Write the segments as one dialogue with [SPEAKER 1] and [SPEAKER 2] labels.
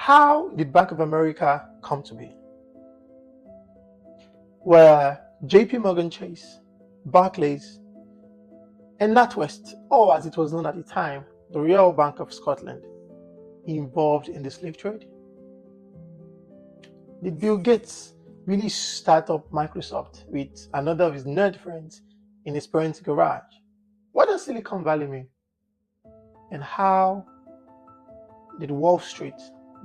[SPEAKER 1] How did Bank of America come to be? Where JP Morgan Chase, Barclays, and NatWest, or as it was known at the time, the Royal Bank of Scotland, involved in the slave trade? Did Bill Gates really start up Microsoft with another of his nerd friends in his parents' garage? What does Silicon Valley mean? And how did Wall Street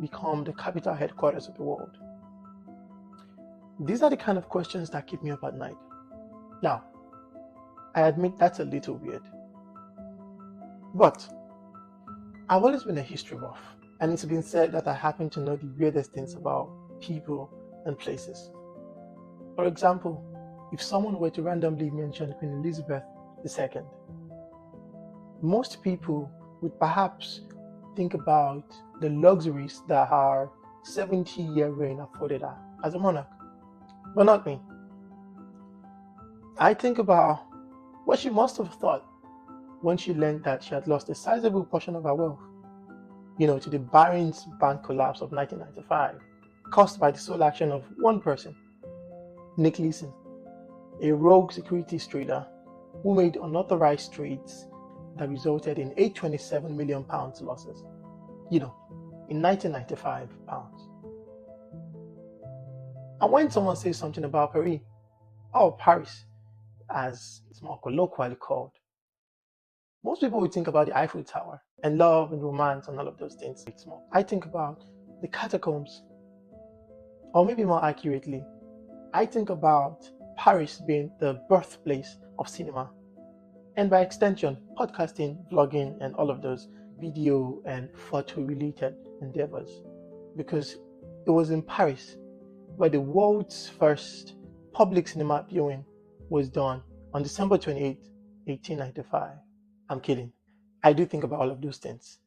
[SPEAKER 1] become the capital headquarters of the world? These are the kind of questions that keep me up at night. Now, I admit that's a little weird, but I've always been a history buff, and it's been said that I happen to know the weirdest things about people and places. For example, if someone were to randomly mention Queen Elizabeth II, most people would perhaps think about the luxuries that her 70-year reign afforded her as a monarch, but not me. I think about what she must have thought when she learned that she had lost a sizable portion of her wealth, to the Barings Bank collapse of 1995, caused by the sole action of one person, Nick Leeson, a rogue securities trader who made unauthorized trades that resulted in £827 million losses, in 1995 pounds. And when someone says something about Paris, or Paris, as it's more colloquially called, most people would think about the Eiffel Tower and love and romance and all of those things. I think about the catacombs, or maybe more accurately, I think about Paris being the birthplace of cinema, and by extension, podcasting, vlogging, and all of those video and photo-related endeavors. Because it was in Paris where the world's first public cinema viewing was done on December 28, 1895. I'm kidding. I do think about all of those things.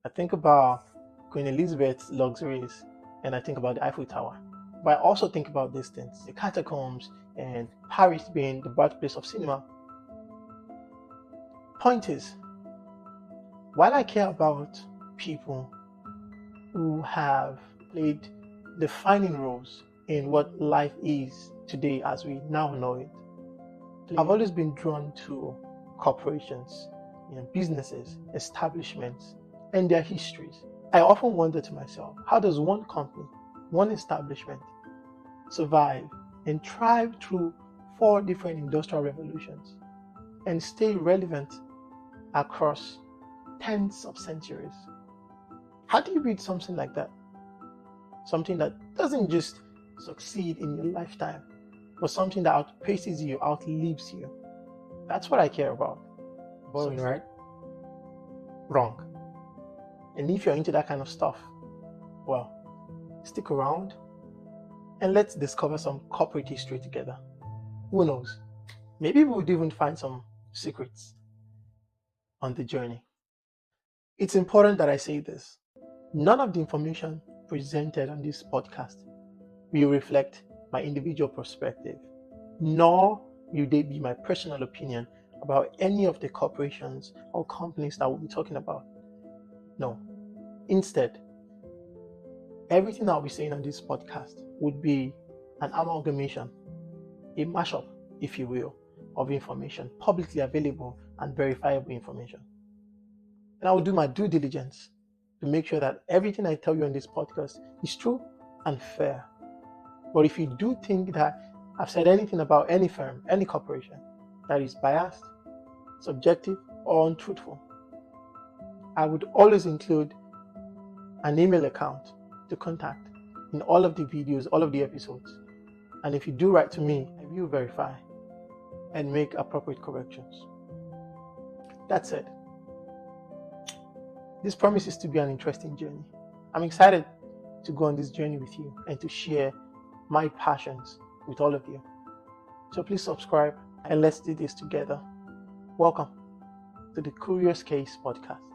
[SPEAKER 1] I think about Queen Elizabeth's luxuries, and I think about the Eiffel Tower. But I also think about these things, the catacombs, and Paris being the birthplace of cinema. Point is, while I care about people who have played defining roles in what life is today as we now know it, I've always been drawn to corporations, businesses, establishments, and their histories. I often wonder to myself, how does one company, one establishment, survive and thrive through 4 different industrial revolutions and stay relevant across tens of centuries? How do you build something like that? Something that doesn't just succeed in your lifetime, but something that outpaces you, outlives you. That's what I care about. Boring, right? Wrong. And if you're into that kind of stuff, well, stick around and let's discover some corporate history together. Who knows? Maybe we would even find some secrets on the journey. It's important that I say this. None of the information presented on this podcast will reflect my individual perspective, nor will they be my personal opinion about any of the corporations or companies that we'll be talking about. No. Instead, everything I'll be saying on this podcast would be an amalgamation, a mashup, if you will, of information, publicly available and verifiable information. And I will do my due diligence to make sure that everything I tell you on this podcast is true and fair. But if you do think that I've said anything about any firm, any corporation that is biased, subjective, or untruthful, I would always include an email account to contact in all of the videos, all of the episodes. And if you do write to me, I will verify and make appropriate corrections. That said, this promises to be an interesting journey. I'm excited to go on this journey with you and to share my passions with all of you. So please subscribe and let's do this together. Welcome to the Curious Case Podcast.